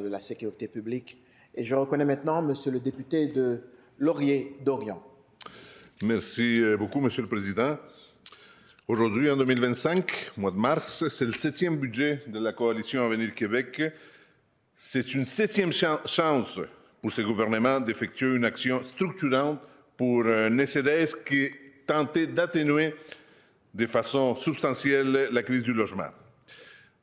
de la sécurité publique. Et je reconnais maintenant Monsieur le député de Laurier-Dorion. Merci beaucoup, Monsieur le Président. Aujourd'hui, en 2025, mois de mars, c'est le 7e budget de la coalition Avenir Québec. C'est une 7e chance pour ce gouvernement d'effectuer une action structurante pour ne serait-ce que tenter d'atténuer de façon substantielle la crise du logement.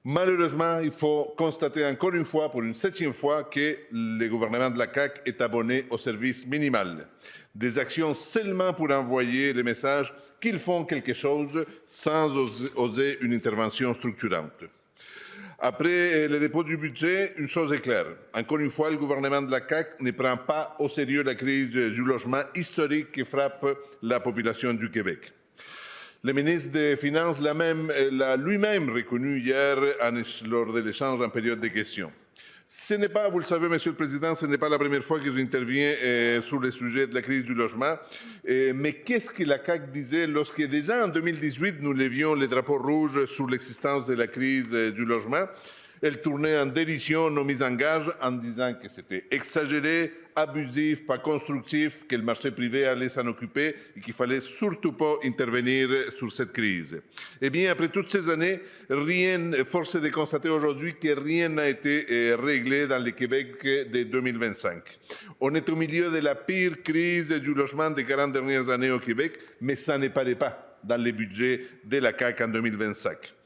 Malheureusement, il faut constater encore une fois, pour une 7e fois, que le gouvernement de la CAQ est abonné au service minimal. Des actions seulement pour envoyer le message qu'ils font quelque chose sans oser une intervention structurante. Après le dépôt du budget, une chose est claire. Encore une fois, le gouvernement de la CAQ ne prend pas au sérieux la crise du logement historique qui frappe la population du Québec. Le ministre des Finances l'a lui-même reconnu hier lors de l'échange en période de questions. Ce n'est pas, vous le savez, Monsieur le Président, ce n'est pas la première fois que j'interviens sur le sujet de la crise du logement. Mais qu'est-ce que la CAQ disait lorsque déjà en 2018, nous levions les drapeaux rouges sur l'existence de la crise du logement? Elle tournait en dérision nos mises en garde en disant que c'était exagéré, abusif, pas constructif, que le marché privé allait s'en occuper et qu'il fallait surtout pas intervenir sur cette crise. Eh bien, après toutes ces années, force est de constater aujourd'hui que rien n'a été réglé dans le Québec de 2025. On est au milieu de la pire crise du logement des 40 dernières années au Québec, mais ça n'apparaît pas dans les budgets de la CAQ en 2025.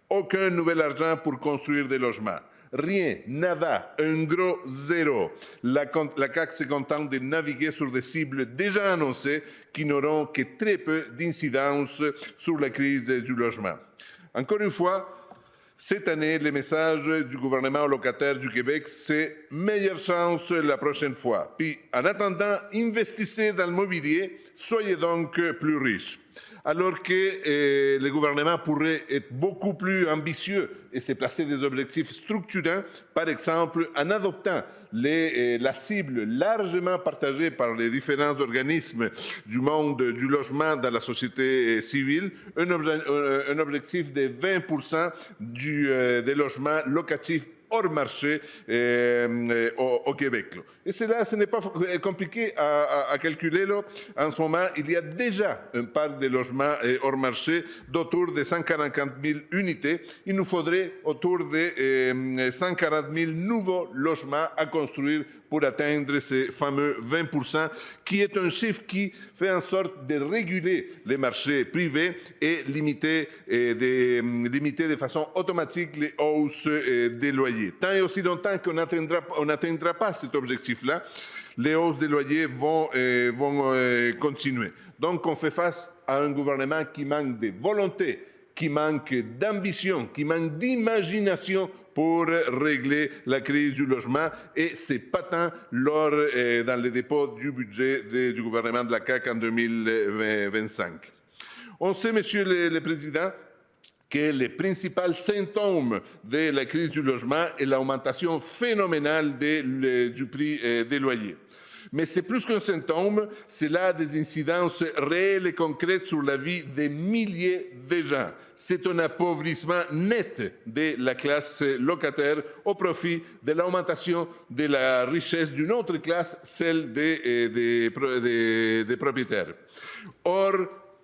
Aucun nouvel argent pour construire des logements. Rien, nada, un gros zéro. La CAQ se contente de naviguer sur des cibles déjà annoncées qui n'auront que très peu d'incidence sur la crise du logement. Encore une fois, cette année, le message du gouvernement aux locataires du Québec, c'est meilleure chance la prochaine fois. Puis, en attendant, investissez dans le mobilier, soyez donc plus riches. Alors que le gouvernement pourrait être beaucoup plus ambitieux et se placer des objectifs structurants, par exemple en adoptant la cible largement partagée par les différents organismes du monde du logement dans la société civile, un objectif de 20% des logements locatifs hors marché au Québec. Et cela, ce n'est pas compliqué à calculer. Là. En ce moment, il y a déjà un parc de logements hors marché d'autour de 140 000 unités. Il nous faudrait autour de 140 000 nouveaux logements à construire pour atteindre ces fameux 20%, qui est un chiffre qui fait en sorte de réguler les marchés privés et limiter de façon automatique les hausses des loyers. Tant et aussi longtemps qu'on n'atteindra pas cet objectif-là, les hausses des loyers vont continuer. Donc on fait face à un gouvernement qui manque de volonté, qui manque d'ambition, qui manque d'imagination pour régler la crise du logement, et c'est patent dans le dépôt du budget du gouvernement de la CAQ en 2025. On sait, Monsieur le Président, que le principal symptôme de la crise du logement est l'augmentation phénoménale du prix des loyers. Mais c'est plus qu'un symptôme, cela a des incidences réelles et concrètes sur la vie des milliers de gens. C'est un appauvrissement net de la classe locataire au profit de l'augmentation de la richesse d'une autre classe, celle des propriétaires. Or,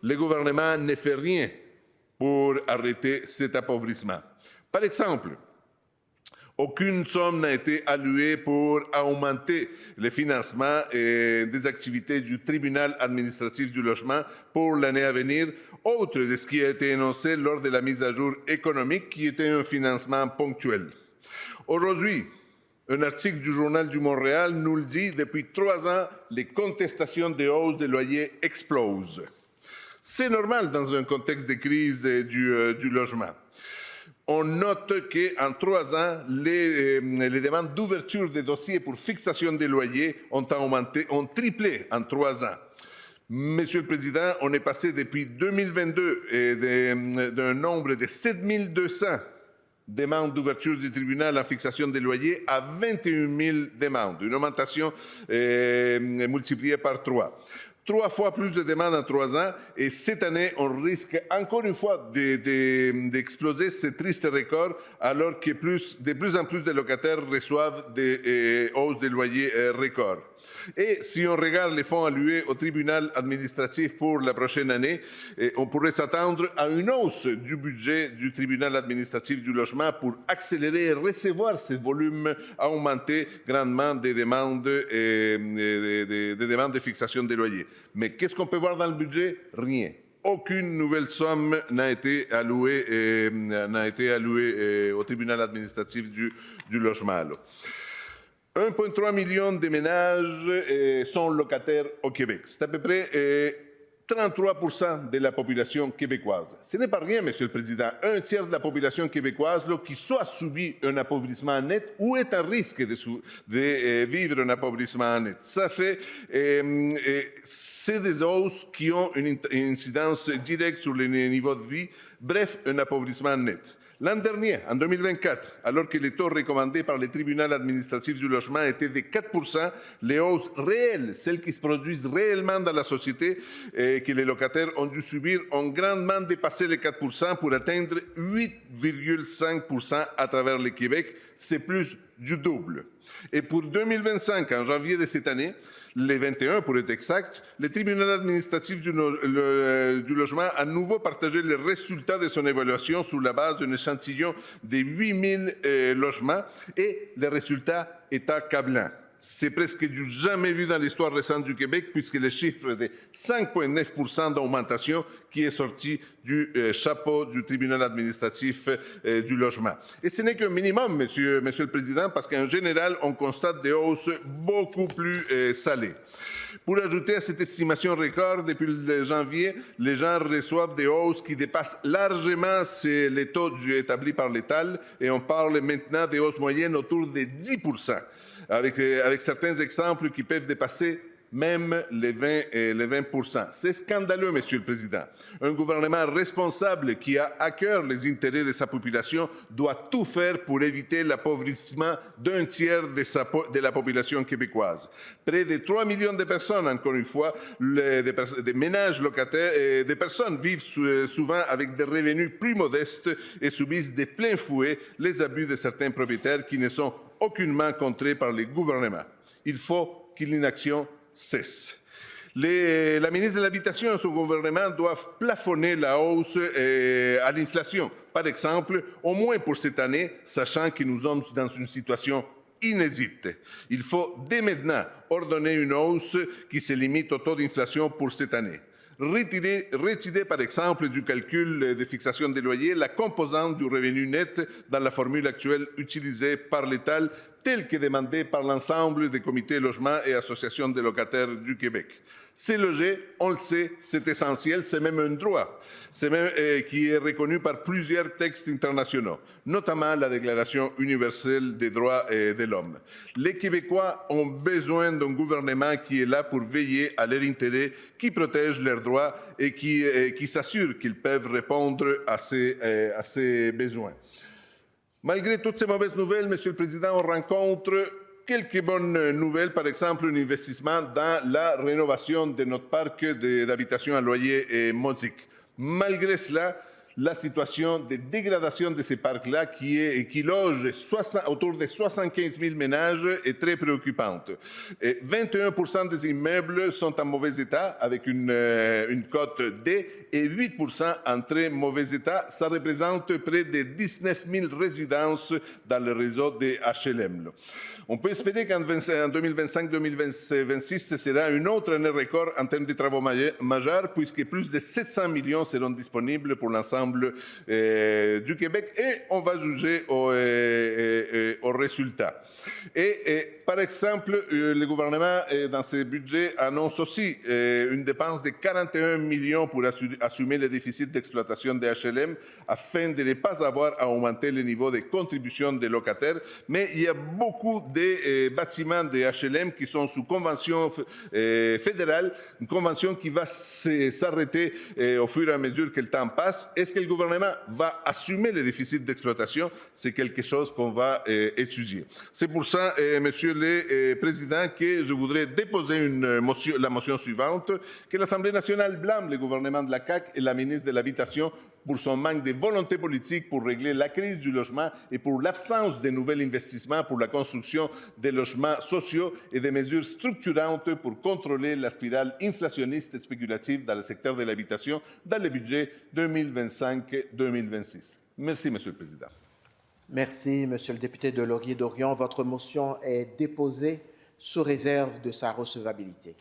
le gouvernement ne fait rien pour arrêter cet appauvrissement. Par exemple, aucune somme n'a été allouée pour augmenter le financement des activités du tribunal administratif du logement pour l'année à venir, autre de ce qui a été énoncé lors de la mise à jour économique qui était un financement ponctuel. Aujourd'hui, un article du Journal du Montréal nous le dit, depuis 3 ans, les contestations de hausse des loyers explosent. C'est normal dans un contexte de crise du logement. On note qu'en 3 ans, les demandes d'ouverture des dossiers pour fixation des loyers ont triplé en 3 ans. Monsieur le Président, on est passé depuis 2022 d'un nombre de 7 200 demandes d'ouverture du tribunal en fixation des loyers à 21 000 demandes, une augmentation multipliée par 3. 3 fois plus de demandes en 3 ans et cette année, on risque encore une fois d'exploser ce triste record alors que de plus en plus de locataires reçoivent des hausses de loyers records. Et si on regarde les fonds alloués au tribunal administratif pour la prochaine année, on pourrait s'attendre à une hausse du budget du tribunal administratif du logement pour accélérer et recevoir ce volume augmenté grandement des demandes, des demandes de fixation des loyers. Mais qu'est-ce qu'on peut voir dans le budget? Rien. Aucune nouvelle somme n'a été allouée, au tribunal administratif du logement. Alors. 1,3 million de ménages sont locataires au Québec. C'est à peu près 33% de la population québécoise. Ce n'est pas rien, Monsieur le Président. Un tiers de la population québécoise qui soit subit un appauvrissement net ou est à risque de vivre un appauvrissement net. Ça fait, c'est des hausses qui ont une incidence directe sur les niveaux de vie. Bref, un appauvrissement net. L'an dernier, en 2024, alors que les taux recommandés par le tribunal administratif du logement étaient de 4%, les hausses réelles, celles qui se produisent réellement dans la société et que les locataires ont dû subir, ont grandement dépassé les 4% pour atteindre 8,5% à travers le Québec. C'est plus du double. Et pour 2025, en janvier de cette année, les 21 pour être exact, le tribunal administratif du logement a à nouveau partagé les résultats de son évaluation sur la base d'un échantillon de 8000 logements et le résultat est accablant. C'est presque du jamais vu dans l'histoire récente du Québec puisque le chiffre de 5,9% d'augmentation qui est sorti du chapeau du tribunal administratif du logement. Et ce n'est qu'un minimum, monsieur le Président, parce qu'en général, on constate des hausses beaucoup plus salées. Pour ajouter à cette estimation record, depuis le janvier, les gens reçoivent des hausses qui dépassent largement les taux établis par l'État et on parle maintenant des hausses moyennes autour de 10%. Avec certains exemples qui peuvent dépasser même les 20%. C'est scandaleux, Monsieur le Président. Un gouvernement responsable qui a à cœur les intérêts de sa population doit tout faire pour éviter l'appauvrissement d'un tiers de la population québécoise. Près de 3 millions de personnes, encore une fois, des ménages locataires et des personnes vivent souvent avec des revenus plus modestes et subissent de plein fouet les abus de certains propriétaires qui ne sont aucunement contrés par les gouvernements. Il faut que l'inaction cesse. La ministre de l'Habitation et son gouvernement doivent plafonner la hausse à l'inflation, par exemple, au moins pour cette année, sachant que nous sommes dans une situation inédite. Il faut dès maintenant ordonner une hausse qui se limite au taux d'inflation pour cette année. Retirer, par exemple, du calcul de fixation des loyers la composante du revenu net dans la formule actuelle utilisée par l'État, telle que demandée par l'ensemble des comités logement et associations de locataires du Québec. C'est loger, on le sait, c'est essentiel, c'est même un droit, qui est reconnu par plusieurs textes internationaux, notamment la Déclaration universelle des droits de l'homme. Les Québécois ont besoin d'un gouvernement qui est là pour veiller à leur intérêt, qui protège leurs droits et qui s'assure qu'ils peuvent répondre à ces besoins. Malgré toutes ces mauvaises nouvelles, Monsieur le Président, on rencontre quelques bonnes nouvelles, par exemple un investissement dans la rénovation de notre parc d'habitation à loyer modique. Malgré cela, la situation de dégradation de ces parcs-là, qui loge autour de 75 000 ménages, est très préoccupante. 21% des immeubles sont en mauvais état, avec une cote D, et 8% en très mauvais état. Ça représente près de 19 000 résidences dans le réseau des HLM. On peut espérer qu'en 2025-2026, ce sera une autre année record en termes de travaux majeurs, puisque plus de 700 millions seront disponibles pour l'ensemble du Québec et on va juger au résultat. Par exemple, le gouvernement, dans ses budgets, annonce aussi une dépense de 41 millions pour assumer le déficit d'exploitation des HLM afin de ne pas avoir à augmenter le niveau de contribution des locataires. Mais il y a beaucoup de bâtiments des HLM qui sont sous convention fédérale, une convention qui va s'arrêter au fur et à mesure que le temps passe. Et est-ce que le gouvernement va assumer les déficits d'exploitation? C'est quelque chose qu'on va étudier. C'est pour ça, Monsieur le Président, que je voudrais déposer la motion suivante, que l'Assemblée nationale blâme le gouvernement de la CAQ et la ministre de l'Habitation pour son manque de volonté politique pour régler la crise du logement et pour l'absence de nouveaux investissements pour la construction de logements sociaux et des mesures structurantes pour contrôler la spirale inflationniste et spéculative dans le secteur de l'habitation dans le budget 2025-2026. Merci, Monsieur le Président. Merci, Monsieur le député de Laurier-Dorion. Votre motion est déposée sous réserve de sa recevabilité.